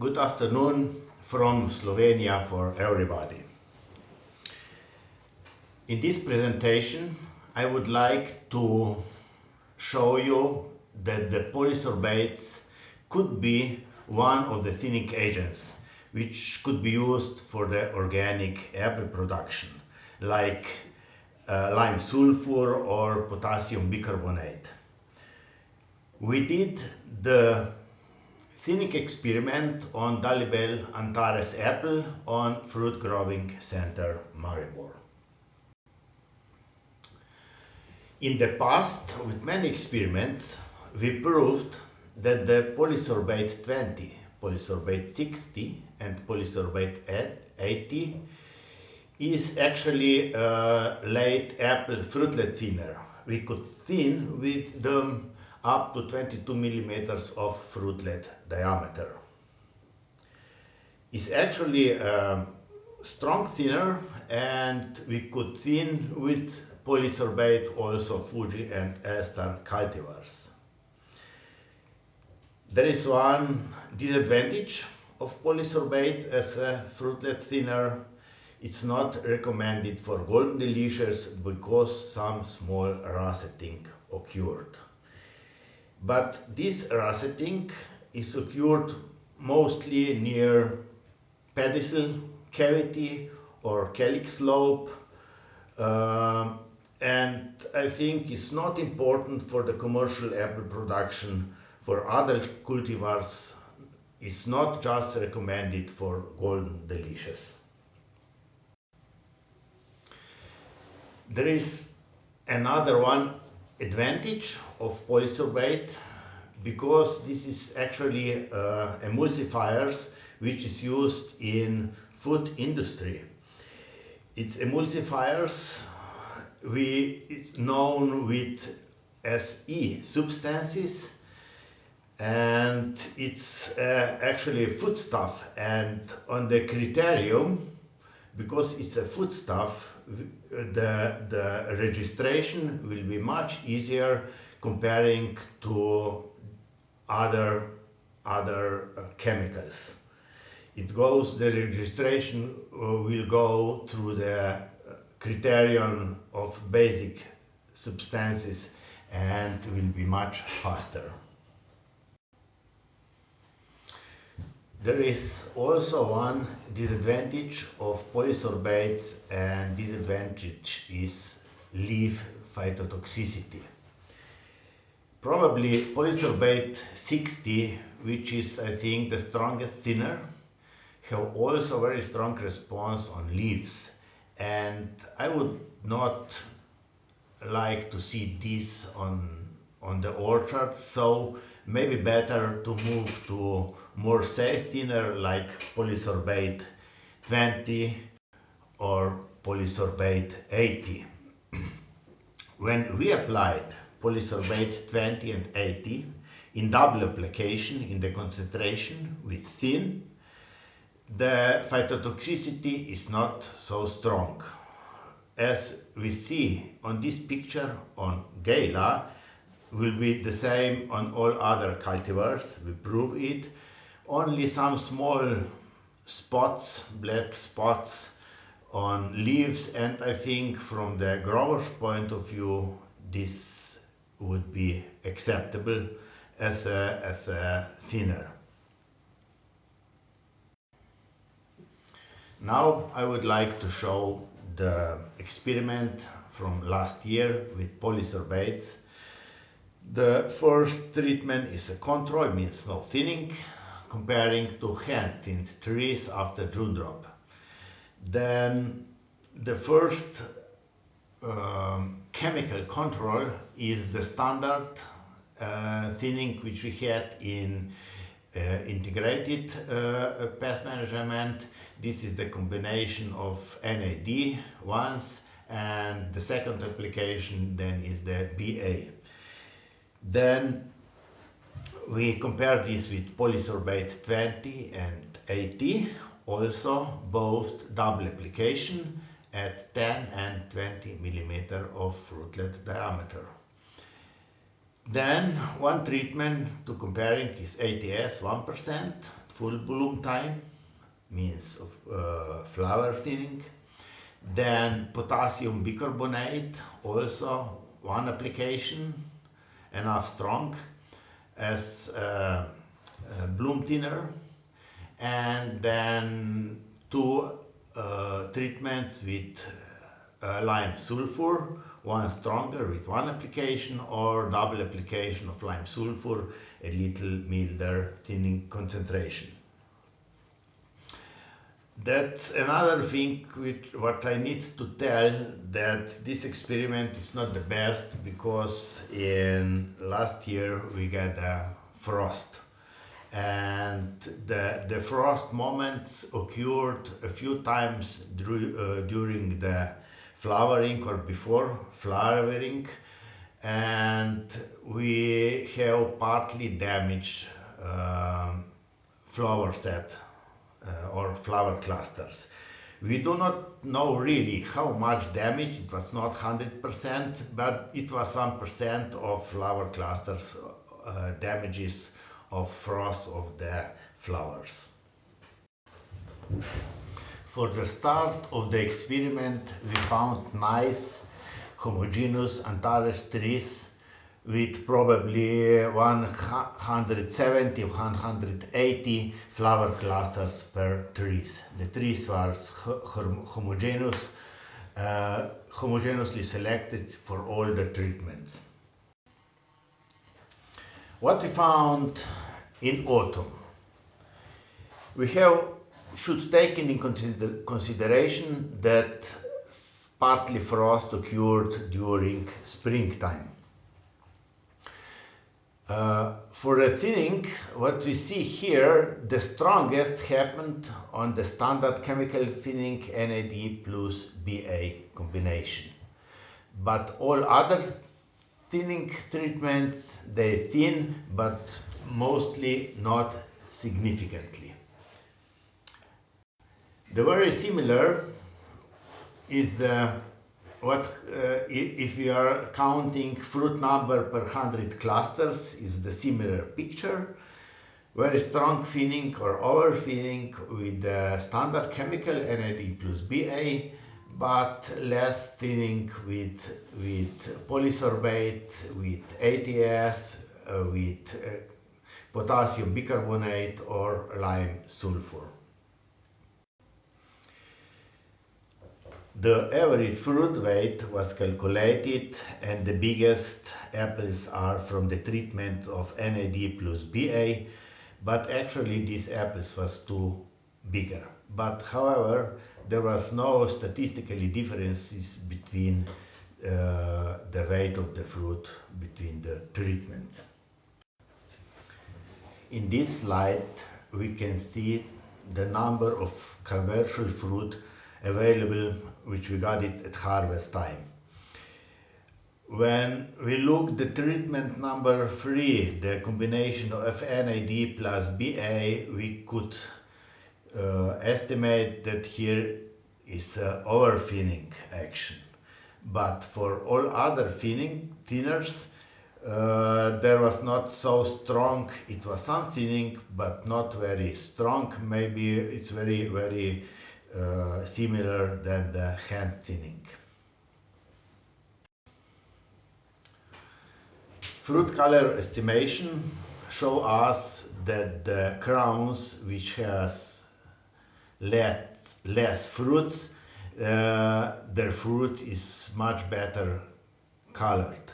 Good afternoon from Slovenia for everybody. In this presentation, I would like to show you that the polysorbates could be one of the thinning agents which could be used for the organic apple production, like lime sulfur or potassium bicarbonate. We did the thinning experiment on Dalinbel Antares apple on fruit growing Center Maribor. In the past, with many experiments, we proved that the polysorbate 20, polysorbate 60 and polysorbate 80 is actually a late apple fruitlet thinner. We could thin with them up to 22 millimeters of fruitlet diameter. It's actually a strong thinner, and we could thin with polysorbate also Fuji and ester cultivars. There is one disadvantage of polysorbate as a fruitlet thinner. It's not recommended for golden delicious because some small russeting occurred. But this russeting is occurred mostly near pedicel cavity or calyx lobe, and I think it's not important for the commercial apple production. For other cultivars, it's not just recommended for golden delicious. There is another one advantage of polysorbate, because this is actually emulsifiers which is used in food industry. It's emulsifiers it's known with as E substances, and it's actually a foodstuff, and on the criterium, because it's a foodstuff, the registration will be much easier comparing to other chemicals. The registration will go through the criterion of basic substances and will be much faster. There is also one disadvantage of polysorbates, and disadvantage is leaf phytotoxicity. Probably polysorbate 60, which is I think the strongest thinner, have also very strong response on leaves, and I would not like to see this on the orchard, so maybe better to move to more safe thinner like polysorbate 20 or polysorbate 80. When we applied polysorbate 20 and 80 in double application in the concentration with thin, the phytotoxicity is not so strong. As we see on this picture on Gala, will be the same on all other cultivars, we prove it. Only some small spots, black spots on leaves, and I think from the grower's point of view this would be acceptable as a thinner. Now I would like to show the experiment from last year with polysorbates. The first treatment is a control, means no thinning, comparing to hand-thinned trees after June drop. Then the first chemical control is the standard thinning which we had in integrated pest management. This is the combination of NAD once, and the second application then is the BA. Then we compare this with polysorbate 20 and 80, also both double application at 10 and 20 millimeter of fruitlet diameter. Then one treatment to comparing is ATS 1%, full bloom time, means flower thinning. Then potassium bicarbonate, also one application, enough strong as bloom thinner. And then two treatments with lime sulfur, one stronger with one application, or double application of lime sulfur, a little milder thinning concentration. That's another thing what I need to tell, that this experiment is not the best, because in last year we got a frost, and the frost moments occurred a few times during the flowering or before flowering, and we have partly damaged flower set or flower clusters. We do not know really how much damage. It was not 100%, but it was some percent of flower clusters damages of frost of the flowers. For the start of the experiment, we found nice homogeneous Antares trees with probably 170 or 180 flower clusters per trees. The trees were homogeneously selected for all the treatments. What we found in autumn, we should take in consideration that partly frost occurred during springtime. For the thinning, what we see here, the strongest happened on the standard chemical thinning NAD plus BA combination. But all other thinning treatments, they thin, but mostly not significantly. The very similar is if we are counting fruit number per 100 clusters, is the similar picture. Very strong thinning or over thinning with the standard chemical NAD plus BA, but less thinning with polysorbates, with ATS, with potassium bicarbonate or lime sulfur. The average fruit weight was calculated, and the biggest apples are from the treatment of NAD plus BA, but actually these apples was too bigger. But however, there was no statistically differences between the weight of the fruit between the treatments. In this slide we can see the number of commercial fruit available which we got it at harvest time. When we look the treatment number 3, the combination of NAD plus BA, we could estimate that here is over thinning action. But for all other thinners, there was not so strong. It was some thinning, but not very strong. Maybe it's very similar than the hand thinning. Fruit color estimation show us that the crowns which has less fruits, their fruit is much better colored.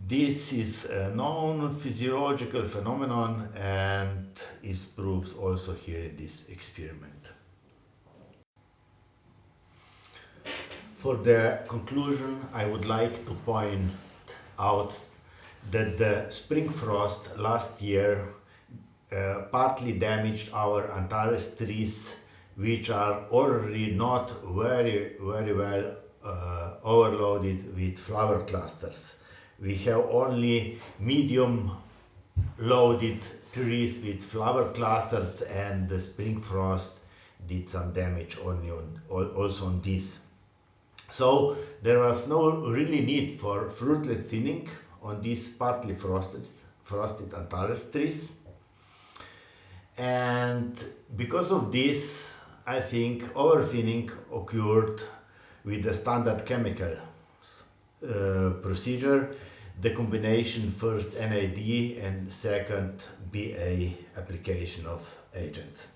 This is a known physiological phenomenon and is proved also here in this experiment. For the conclusion, I would like to point out that the spring frost last year partly damaged our Antares trees, which are already not very well overloaded with flower clusters. We have only medium loaded trees with flower clusters, and the spring frost did some damage also on this. So there was no really need for fruitlet thinning on these partly frosted Antares trees. And because of this, I think overthinning occurred with the standard chemical procedure, the combination first NAD and second BA application of agents.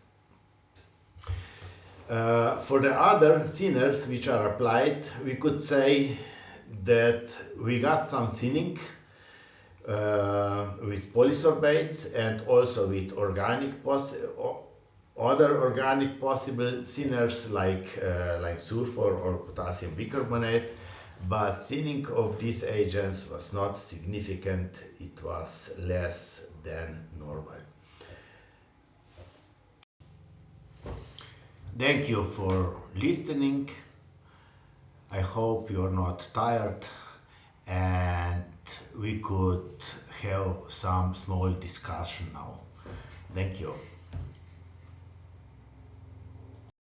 For the other thinners which are applied, we could say that we got some thinning with polysorbates and also with other organic possible thinners like sulfur or potassium bicarbonate, but thinning of these agents was not significant, it was less than normal. Thank you for listening. I hope you're not tired and we could have some small discussion now. Thank you.